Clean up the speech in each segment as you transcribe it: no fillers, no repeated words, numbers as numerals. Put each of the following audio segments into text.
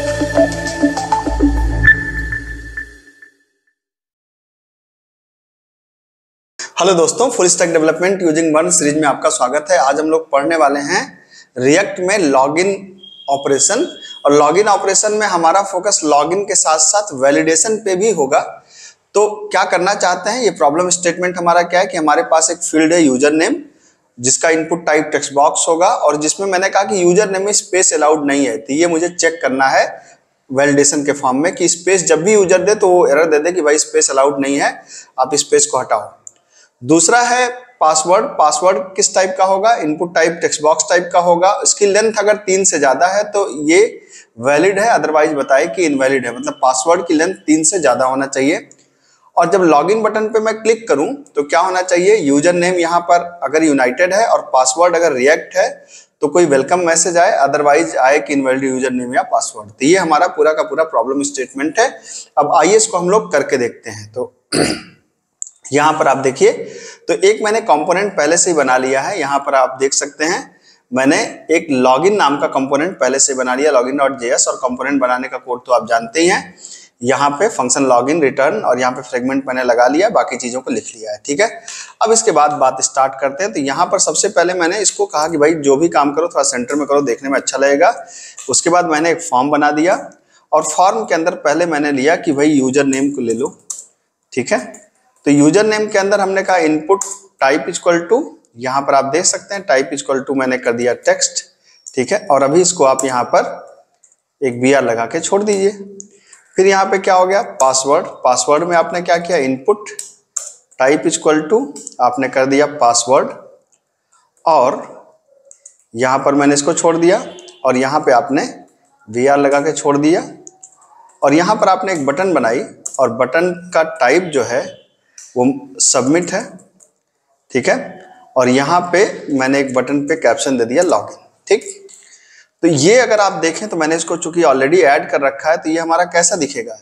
Hello दोस्तों, full stack development using वर्न series में आपका स्वागत है। आज हम लोग पढ़ने वाले हैं रिएक्ट में लॉगिन ऑपरेशन। और लॉगिन ऑपरेशन में हमारा फोकस लॉगिन के साथ साथ वैलिडेशन पे भी होगा। तो क्या करना चाहते हैं, ये प्रॉब्लम स्टेटमेंट हमारा क्या है कि हमारे पास एक फील्ड है यूजर नेम, जिसका इनपुट टाइप टेक्स्ट बॉक्स होगा और जिसमें मैंने कहा कि यूजर नेम में स्पेस अलाउड नहीं है। तो ये मुझे चेक करना है वैलिडेशन के फॉर्म में कि स्पेस जब भी यूजर दे तो वो एरर दे दे कि भाई स्पेस अलाउड नहीं है, आप स्पेस को हटाओ। दूसरा है पासवर्ड। पासवर्ड किस टाइप का होगा, input type text box type का होगा। इसकी लेंथ अगर 3 से ज्यादा है तो ये वैलिड है, अदरवाइज बताए कि इनवैलिड है। मतलब पासवर्ड की लेंथ 3 से ज्यादा होना चाहिए। और जब लॉगिन बटन पे मैं क्लिक करूं तो क्या होना चाहिए, यूजर नेम यहाँ पर अगर यूनाइटेड है और पासवर्ड अगर रिएक्ट है तो कोई वेलकम मैसेज आए, अदरवाइज आए कि इनवैलिड यूजर नेम या पासवर्ड। तो ये हमारा पूरा का पूरा प्रॉब्लम स्टेटमेंट है। अब आइए इसको हम लोग करके देखते हैं। तो यहाँ पर आप देखिए, तो एक मैंने कंपोनेंट पहले से ही बना लिया है। यहाँ पर आप देख सकते हैं मैंने एक लॉगिन नाम का कंपोनेंट पहले से बना लिया, login.js। और कंपोनेंट बनाने का कोड तो आप जानते ही हैं। यहाँ पे फंक्शन लॉगिन रिटर्न और यहाँ पे फ्रेगमेंट मैंने लगा लिया, बाकी चीजों को लिख लिया है। ठीक है, अब इसके बाद बात स्टार्ट करते हैं। तो यहाँ पर सबसे पहले मैंने इसको कहा कि भाई जो भी काम करो थोड़ा सेंटर में करो, देखने में अच्छा लगेगा। उसके बाद मैंने एक फॉर्म बना दिया और फॉर्म के अंदर पहले मैंने लिया कि भाई यूजर नेम को ले लो। ठीक है, तो यूजर नेम के अंदर हमने कहा इनपुट टाइप इक्वल टू, यहाँ पर आप देख सकते हैं टाइप इक्वल टू मैंने कर दिया टेक्स्ट। ठीक है, और अभी इसको आप यहाँ पर एक br लगा के छोड़ दीजिए। फिर यहाँ पे क्या हो गया, पासवर्ड। पासवर्ड में आपने क्या किया, इनपुट टाइप इक्वल टू आपने कर दिया पासवर्ड और यहाँ पर मैंने इसको छोड़ दिया और यहाँ पे आपने br लगा के छोड़ दिया। और यहाँ पर आपने एक बटन बनाई और बटन का टाइप जो है वो सबमिट है। ठीक है, और यहाँ पे मैंने एक बटन पे कैप्शन दे दिया लॉगिन। ठीक, तो ये अगर आप देखें तो मैंने इसको चूंकि ऑलरेडी ऐड कर रखा है तो ये हमारा कैसा दिखेगा,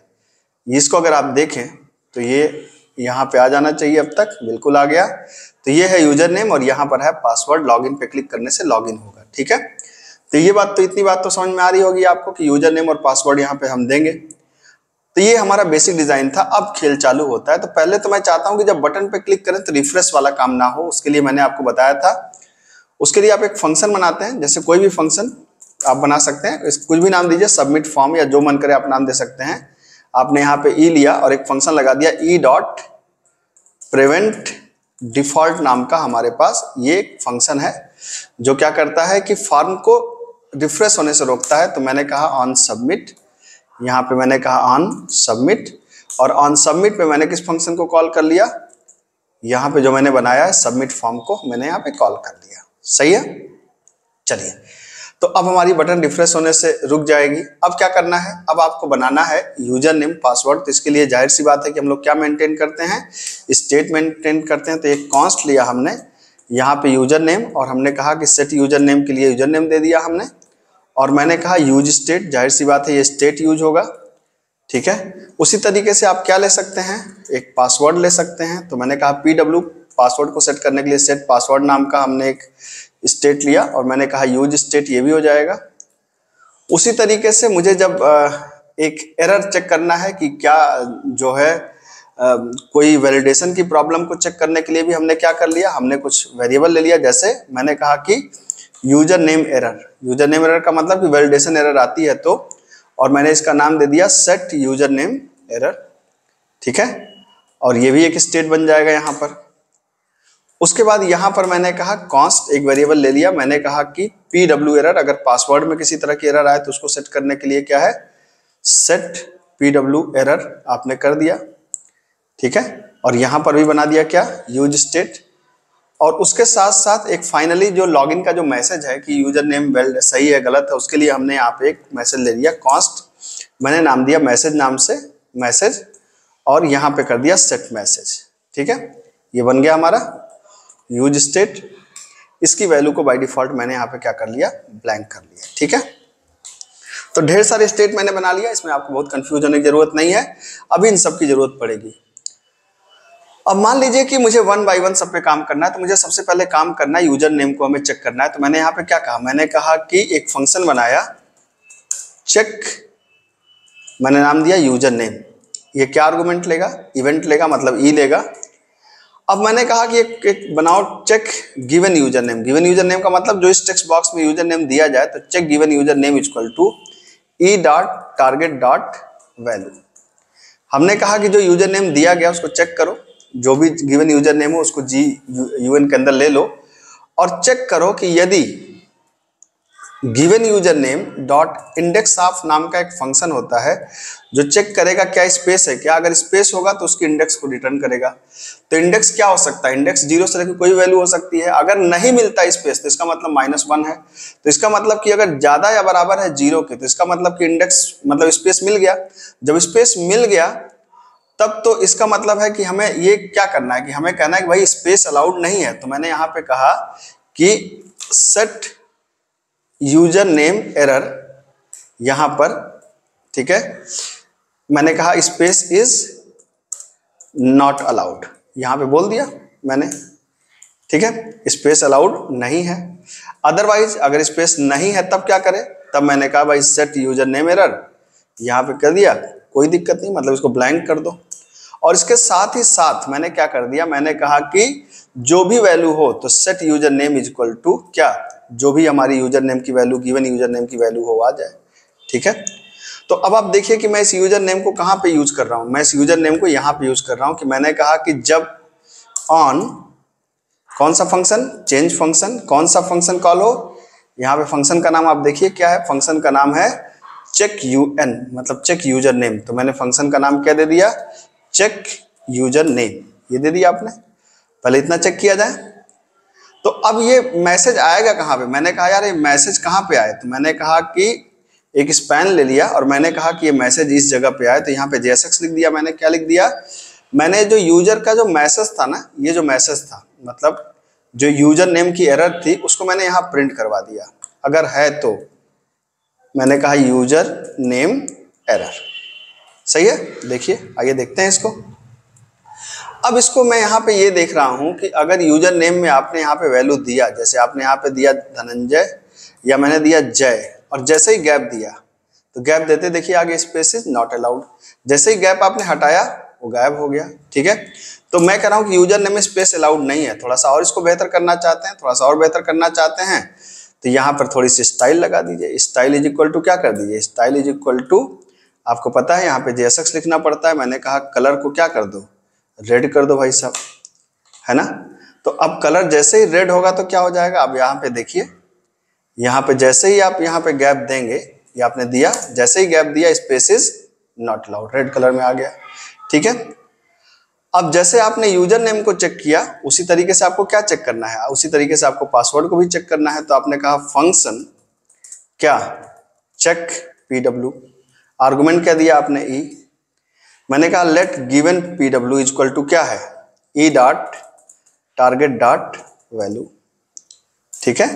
इसको अगर आप देखें तो ये यहाँ पे आ जाना चाहिए। अब तक बिल्कुल आ गया। तो ये है यूजर नेम और यहाँ पर है पासवर्ड। लॉगिन पे क्लिक करने से लॉगिन होगा। ठीक है, तो ये बात तो इतनी बात तो समझ में आ रही होगी आपको कि यूजर नेम और पासवर्ड यहाँ पे हम देंगे। तो ये हमारा बेसिक डिजाइन था। अब खेल चालू होता है। तो पहले तो मैं चाहता हूं कि जब बटन पे क्लिक करें तो रिफ्रेश वाला काम ना हो, उसके लिए मैंने आपको बताया था। उसके लिए आप एक फंक्शन बनाते हैं, जैसे कोई भी फंक्शन आप बना सकते हैं, कुछ भी नाम दीजिए, सबमिट फॉर्म या जो मन करे आप नाम दे सकते हैं। आपने यहाँ पे ई लिया और एक फंक्शन लगा दिया ई डॉट प्रिवेंट डिफॉल्ट नाम का। हमारे पास ये एक फंक्शन है जो क्या करता है कि फॉर्म को रिफ्रेश होने से रोकता है। तो मैंने कहा ऑन सबमिट, यहाँ पे मैंने कहा ऑन सबमिट और ऑन सबमिट पे मैंने किस फंक्शन को कॉल कर लिया, यहाँ पे जो मैंने बनाया है सबमिट फॉर्म को मैंने यहाँ पे कॉल कर दिया। सही है, चलिए। तो अब हमारी बटन रिफ्रेश होने से रुक जाएगी। अब क्या करना है, अब आपको बनाना है यूजर नेम पासवर्ड। तो इसके लिए जाहिर सी बात है कि हम लोग क्या मेंटेन करते हैं, स्टेट मेंटेन करते हैं। तो एक कॉन्स्ट लिया हमने यहाँ पे यूजर नेम और हमने कहा कि सेट यूजर नेम के लिए यूजर नेम दे दिया हमने और मैंने कहा यूज स्टेट, जाहिर सी बात है ये स्टेट यूज होगा। ठीक है, उसी तरीके से आप क्या ले सकते हैं, एक पासवर्ड ले सकते हैं। तो मैंने कहा pw पासवर्ड को सेट करने के लिए सेट पासवर्ड नाम का हमने एक स्टेट लिया और मैंने कहा यूज स्टेट, ये भी हो जाएगा। उसी तरीके से मुझे जब एक एरर चेक करना है कि क्या जो है कोई वैलिडेशन की प्रॉब्लम को चेक करने के लिए भी हमने क्या कर लिया, हमने कुछ वेरिएबल ले लिया। जैसे मैंने कहा कि user name error, user name error का मतलब कि वैलिडेशन एरर आती है तो, और मैंने इसका नाम दे दिया सेट यूजर नेम एरर। ठीक है, और ये भी एक स्टेट बन जाएगा यहाँ पर। उसके बाद यहाँ पर मैंने कहा कॉन्स्ट, एक वेरिएबल ले लिया। मैंने कहा कि pw एरर, अगर पासवर्ड में किसी तरह की एरर आए तो उसको सेट करने के लिए क्या है, सेट pw एरर आपने कर दिया। ठीक है, और यहाँ पर भी बना दिया क्या, यूज स्टेट। और उसके साथ साथ एक फाइनली जो लॉगिन का जो मैसेज है कि यूजर नेम वेल सही है गलत है, उसके लिए हमने यहाँ पे एक मैसेज ले लिया कॉन्स्ट, मैंने नाम दिया मैसेज नाम से मैसेज और यहाँ पे कर दिया सेट मैसेज। ठीक है, ये बन गया हमारा यूज स्टेट। इसकी वैल्यू को बाय डिफॉल्ट मैंने यहाँ पे क्या कर लिया, ब्लैंक कर लिया। ठीक है, तो ढेर सारे स्टेट मैंने बना लिया, इसमें आपको बहुत कंफ्यूज होने की जरूरत नहीं है। अभी इन सब की जरूरत पड़ेगी। अब मान लीजिए कि मुझे वन बाय वन सब पे काम करना है। तो मुझे सबसे पहले काम करना है यूजर नेम को हमें चेक करना है। तो मैंने यहाँ पे क्या कहा, मैंने कहा कि एक फंक्शन बनाया चेक मैंने नाम दिया यूजर नेम। ये क्या आर्गुमेंट लेगा, इवेंट लेगा, मतलब ई लेगा। अब मैंने कहा कि एक बनाओ check given user name. Given user name का मतलब जो इस टेक्स्ट बॉक्स में यूजर नेम दिया जाए, तो check given user name equal to e dot target dot value. हमने कहा कि जो यूजर नेम दिया गया उसको चेक करो, जो भी गिवन यूजर नेम हो उसको जी यूएन के अंदर ले लो और चेक करो कि यदि given user name dot index of नाम का एक फंक्शन होता है जो चेक करेगा क्या स्पेस है क्या। अगर स्पेस होगा तो उसकी इंडेक्स को रिटर्न करेगा। तो इंडेक्स क्या हो सकता है, इंडेक्स 0 से लेकर कोई वैल्यू हो सकती है। अगर नहीं मिलता स्पेस तो इसका मतलब -1 है। तो इसका मतलब कि अगर ज्यादा या बराबर है 0 के तो इसका मतलब कि इंडेक्स मतलब स्पेस मिल गया। जब स्पेस मिल गया तब तो इसका मतलब है कि हमें ये क्या करना है कि हमें कहना है कि भाई स्पेस अलाउड नहीं है। तो मैंने यहाँ पे कहा कि सेट यूजर नेम एरर यहां पर, ठीक है, मैंने कहा स्पेस इज नॉट अलाउड, यहां पे बोल दिया मैंने, ठीक है, स्पेस अलाउड नहीं है। अदरवाइज अगर स्पेस नहीं है तब क्या करें, तब मैंने कहा भाई सेट यूजर नेम एरर, यहां पे कर दिया, कोई दिक्कत नहीं, मतलब इसको ब्लैंक कर दो। और इसके साथ ही साथ मैंने क्या कर दिया, मैंने कहा कि जो भी वैल्यू हो तो set user name is equal to क्या, जो भी हमारी यूजर नेम की वैल्यू गिवन यूजर नेम की वैल्यू हो आ जाए, ठीक है। तो अब आप देखिए कि मैं इस यूजर नेम को कहां पे यूज कर रहा हूं। मैं इस यूजर नेम को यहां पे यूज कर रहा हूं कि मैंने कहा कि जब ऑन कौन सा फंक्शन, चेंज फंक्शन, कौन सा फंक्शन कॉल हो, यहाँ पे फंक्शन का नाम आप देखिए क्या है, फंक्शन का नाम है चेक यूएन, मतलब चेक यूजर नेम। तो मैंने फंक्शन का नाम क्या दे दिया, चेक यूजर नेम, ये दे दिया आपने। पहले इतना चेक किया जाए। तो अब ये मैसेज आएगा कहाँ पे, मैंने कहा यार ये मैसेज कहाँ पे आए, तो मैंने कहा कि एक स्पैन ले लिया और मैंने कहा कि ये मैसेज इस जगह पे आए। तो यहाँ पे JSX लिख दिया। मैंने क्या लिख दिया, मैंने जो यूजर का जो मैसेज था ना, ये जो मैसेज था मतलब जो यूजर नेम की एरर थी उसको मैंने यहाँ प्रिंट करवा दिया। अगर है तो मैंने कहा यूजर नेम एरर, सही है। देखिए आइए देखते हैं इसको। अब इसको मैं यहाँ पे ये देख रहा हूँ कि अगर यूजर नेम में आपने यहाँ पे वैल्यू दिया, जैसे आपने यहाँ पे दिया धनंजय या मैंने दिया जय, और जैसे ही गैप दिया तो गैप देते देखिए आगे स्पेस इज नॉट अलाउड, जैसे ही गैप आपने हटाया वो गायब हो गया, ठीक है। तो मैं कह रहा हूँ कि यूजर नेम में स्पेस अलाउड नहीं है। थोड़ा सा और इसको बेहतर करना चाहते हैं, थोड़ा सा और बेहतर करना चाहते हैं तो यहाँ पर थोड़ी सी स्टाइल लगा दीजिए। स्टाइल इज इक्वल टू क्या कर दीजिए, स्टाइल इज इक्वल टू, आपको पता है यहाँ पे JSX लिखना पड़ता है। मैंने कहा कलर को क्या कर दो, रेड कर दो भाई साहब, है ना। तो अब कलर जैसे ही रेड होगा तो क्या हो जाएगा, अब यहाँ पे देखिए, यहाँ पे जैसे ही आप यहाँ पे गैप देंगे, ये आपने दिया, जैसे ही गैप दिया space is not allowed, red colour में आ गया, ठीक है। अब जैसे आपने यूजर नेम को चेक किया उसी तरीके से आपको क्या चेक करना है, उसी तरीके से आपको पासवर्ड को भी चेक करना है। तो आपने कहा फंक्शन क्या, चेक PW, आर्गुमेंट क्या दिया आपने ई, मैंने कहा let given PW is equal to क्या है, e dot target dot value, ठीक है।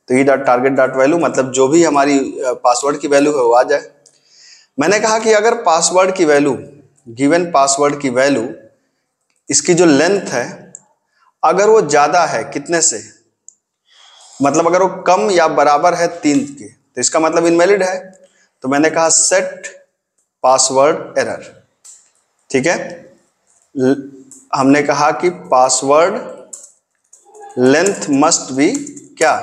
तो e dot target dot value मतलब जो भी हमारी पासवर्ड की वैल्यू है वो आ जाए। मैंने कहा कि अगर पासवर्ड की वैल्यू, गिवन पासवर्ड की वैल्यू, इसकी जो लेंथ है अगर वो ज्यादा है कितने से, मतलब अगर वो कम या बराबर है 3 के तो इसका मतलब इनवैलिड है। तो मैंने कहा सेट पासवर्ड एरर, ठीक है। हमने कहा कि पासवर्ड लेंथ मस्ट बी क्या,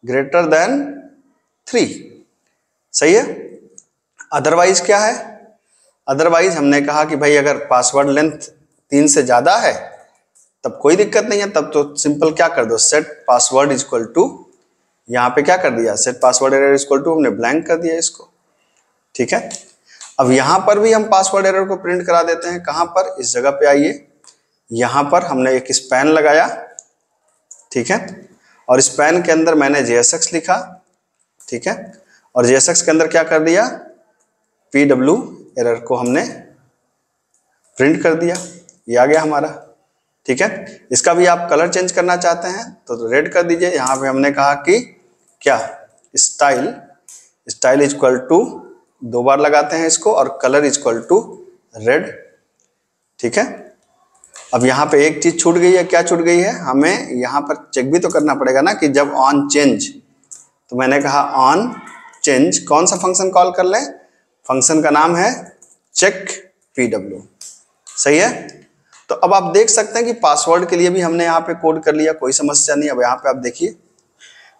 ग्रेटर देन 3, सही है। अदरवाइज क्या है, अदरवाइज हमने कहा कि भाई अगर पासवर्ड लेंथ 3 से ज्यादा है तब कोई दिक्कत नहीं है, तब तो सिंपल क्या कर दो, set password is equal to, यहाँ पे क्या कर दिया, set password error is equal to, हमने ब्लैंक कर दिया इसको, ठीक है। अब यहां पर भी हम पासवर्ड एरर को प्रिंट करा देते हैं, कहां पर, इस जगह पे आइए, यहां पर हमने एक स्पैन लगाया, ठीक है, और स्पैन के अंदर मैंने JSX लिखा, ठीक है, और JSX के अंदर क्या कर दिया, PW एरर को हमने प्रिंट कर दिया, ये आ गया हमारा, ठीक है। इसका भी आप कलर चेंज करना चाहते हैं तो रेड कर दीजिए। यहाँ पे हमने कहा कि क्या, style, style is equal to, 2 बार लगाते हैं इसको, और colour is equal to red, ठीक है। अब यहाँ पे एक चीज छूट गई है, क्या छूट गई है, हमें यहाँ पर चेक भी तो करना पड़ेगा ना कि जब ऑन चेंज, तो मैंने कहा ऑन चेंज कौन सा फंक्शन कॉल कर लें, फंक्शन का नाम है चेक PW, सही है। तो अब आप देख सकते हैं कि पासवर्ड के लिए भी हमने यहाँ पे कोड कर लिया, कोई समस्या नहीं। अब यहाँ पे आप देखिए,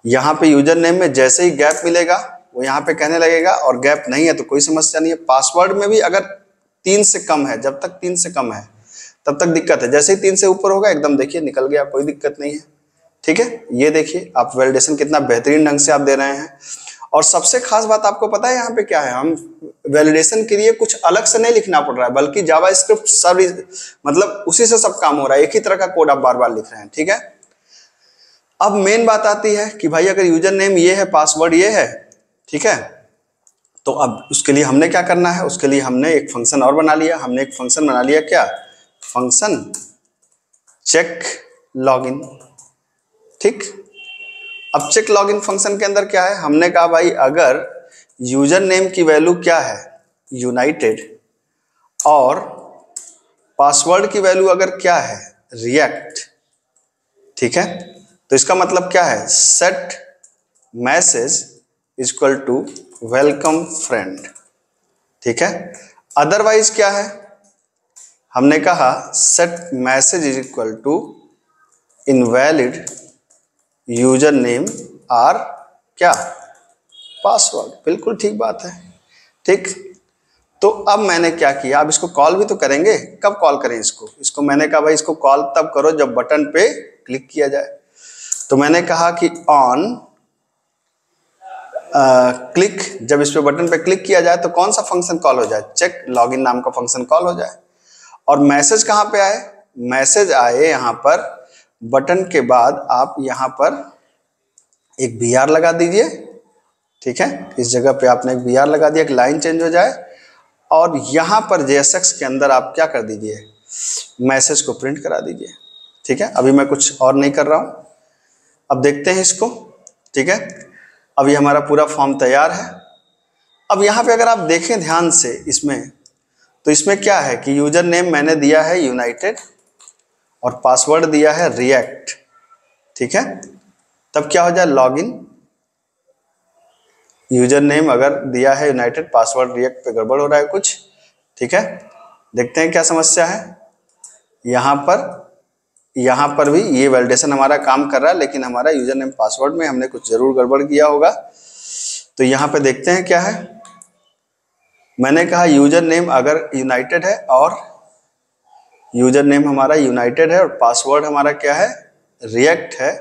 यहाँ पे यूजर नेम में जैसे ही गैप मिलेगा वो यहाँ पे कहने लगेगा, और गैप नहीं है तो कोई समस्या नहीं है। पासवर्ड में भी अगर 3 से कम है, जब तक 3 से कम है तब तक दिक्कत है, जैसे ही 3 से ऊपर होगा एकदम देखिए निकल गया, कोई दिक्कत नहीं है, ठीक है। ये देखिए आप वैलिडेशन कितना बेहतरीन ढंग से आप दे रहे हैं। और सबसे खास बात आपको पता है यहाँ पे क्या है, हम वैलिडेशन के लिए कुछ अलग से नहीं लिखना पड़ रहा है, बल्कि जावास्क्रिप्ट सब मतलब उसी से सब काम हो रहा है, एक ही तरह का कोड आप बार बार लिख रहे हैं, ठीक है। अब मेन बात आती है कि भाई अगर यूजर नेम ये है, पासवर्ड ये है, ठीक है, तो अब उसके लिए हमने क्या करना है, उसके लिए हमने एक फंक्शन और बना लिया। हमने एक फंक्शन बना लिया, क्या फंक्शन चेक लॉगिन, ठीक। अब चेक लॉगिन फंक्शन के अंदर क्या है, हमने कहा भाई अगर यूजर नेम की वैल्यू क्या है यूनाइटेड, और पासवर्ड की वैल्यू अगर क्या है रिएक्ट, ठीक है, तो इसका मतलब क्या है, set message equal to welcome friend, ठीक है। अदरवाइज क्या है, हमने कहा set message is equal to invalid user name or क्या पासवर्ड, बिल्कुल ठीक बात है, ठीक। तो अब मैंने क्या किया, अब इसको कॉल भी तो करेंगे, कब कॉल करें इसको मैंने कहा भाई इसको कॉल तब करो जब बटन पे क्लिक किया जाए। तो मैंने कहा कि ऑन क्लिक, जब इस पे बटन पे क्लिक किया जाए तो कौन सा फंक्शन कॉल हो जाए, चेक लॉगिन नाम का फंक्शन कॉल हो जाए। और मैसेज कहाँ पे आए, मैसेज आए यहाँ पर बटन के बाद आप यहाँ पर एक BR लगा दीजिए, ठीक है, इस जगह पे आपने एक BR लगा दिया कि लाइन चेंज हो जाए, और यहाँ पर JSX के अंदर आप क्या कर दीजिए, मैसेज को प्रिंट करा दीजिए, ठीक है। अभी मैं कुछ और नहीं कर रहा हूँ, अब देखते हैं इसको, ठीक है। अभी हमारा पूरा फॉर्म तैयार है। अब यहाँ पे अगर आप देखें ध्यान से इसमें, तो इसमें क्या है कि यूजर नेम मैंने दिया है यूनाइटेड और पासवर्ड दिया है रिएक्ट, ठीक है। तब क्या हो जाए, लॉगिन, यूजर नेम अगर दिया है यूनाइटेड, पासवर्ड रिएक्ट पे गड़बड़ हो रहा है कुछ, ठीक है। देखते हैं क्या समस्या है। यहाँ पर भी ये वैलिडेशन हमारा काम कर रहा है, लेकिन हमारा यूजर नेम पासवर्ड में हमने कुछ जरूर गड़बड़ किया होगा। तो यहाँ पे देखते हैं क्या है। मैंने कहा यूजर नेम अगर यूनाइटेड है, और यूजर नेम हमारा यूनाइटेड है और पासवर्ड हमारा क्या है रिएक्ट है,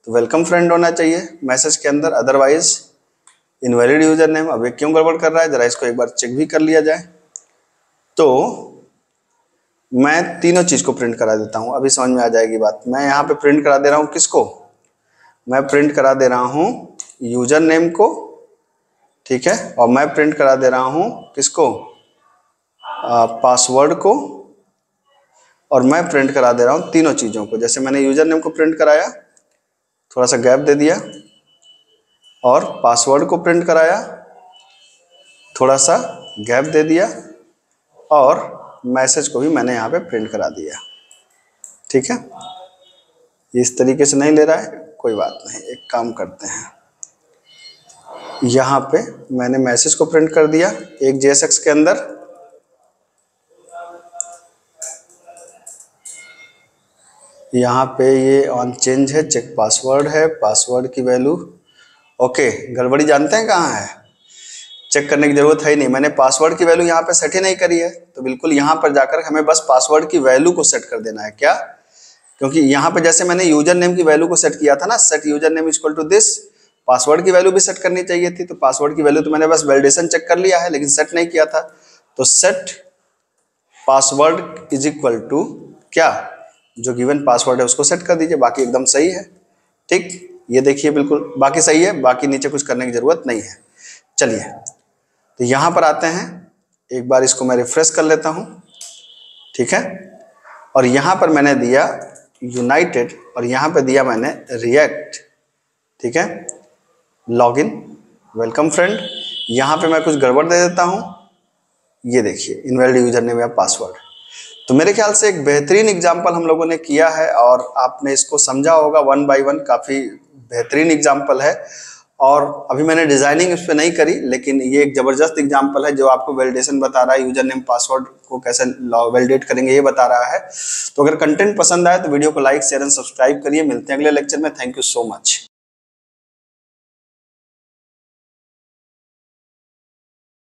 तो वेलकम फ्रेंड होना चाहिए मैसेज के अंदर, अदरवाइज इनवैलिड यूजर नेम। अब ये क्यों गड़बड़ कर रहा है, जरा इसको एक बार चेक भी कर लिया जाए। तो मैं तीनों चीज को प्रिंट करा देता हूं, अभी समझ में आ जाएगी बात। मैं यहाँ पे प्रिंट करा दे रहा हूं किसको, मैं प्रिंट करा दे रहा हूं यूजर नेम को, ठीक है, और मैं प्रिंट करा दे रहा हूं किसको, पासवर्ड को, और मैं प्रिंट करा दे रहा हूं तीनों चीजों को। जैसे मैंने यूजर नेम को प्रिंट कराया, थोड़ा सा गैप दे दिया, और पासवर्ड को प्रिंट कराया, थोड़ा सा गैप दे दिया, और मैसेज को भी मैंने यहाँ पे प्रिंट करा दिया, ठीक है। इस तरीके से नहीं ले रहा है, कोई बात नहीं, एक काम करते हैं, यहाँ पे मैंने मैसेज को प्रिंट कर दिया एक JSX के अंदर, यहाँ पे ये ऑन चेंज है, चेक पासवर्ड है, पासवर्ड की वैल्यू ओके। गड़बड़ी जानते हैं कहाँ है, चेक करने की जरूरत है ही नहीं, मैंने पासवर्ड की वैल्यू यहाँ पे सेट ही नहीं करी है, तो बिल्कुल यहाँ पर जाकर हमें बस पासवर्ड की वैल्यू को सेट कर देना है, क्या, क्योंकि यहाँ पे जैसे मैंने यूजर नेम की वैल्यू को सेट किया था ना, set user name equal to this, password की वैल्यू भी सेट करनी चाहिए थी। तो पासवर्ड की वैल्यू तो मैंने बस वैलिडेशन चेक कर लिया है, लेकिन सेट नहीं किया था। तो set password is equal to क्या, जो गिवन पासवर्ड है उसको सेट कर दीजिए, बाकी एकदम सही है, ठीक। ये देखिए बिल्कुल बाकी सही है, बाकी नीचे कुछ करने की जरूरत नहीं है। चलिए तो यहाँ पर आते हैं, एक बार इसको मैं रिफ्रेश कर लेता हूँ, ठीक है। और यहाँ पर मैंने दिया यूनाइटेड और यहाँ पे दिया मैंने रिएक्ट, ठीक है, लॉगिन, वेलकम फ्रेंड। यहाँ पे मैं कुछ गड़बड़ दे देता हूँ, ये देखिए इनवैलिड यूजर नेम या पासवर्ड। तो मेरे ख्याल से एक बेहतरीन एग्जाम्पल हम लोगों ने किया है और आपने इसको समझा होगा वन बाय वन, काफ़ी बेहतरीन एग्जाम्पल है। और अभी मैंने डिजाइनिंग इस पे नहीं करी, लेकिन ये एक जबरदस्त एग्जांपल है जो आपको वैलिडेशन बता रहा है, यूजर नेम पासवर्ड को कैसे वैलिडेट करेंगे ये बता रहा है। तो अगर कंटेंट पसंद आए तो वीडियो को लाइक शेयर एंड सब्सक्राइब करिए। मिलते हैं अगले लेक्चर में। Thank you so much.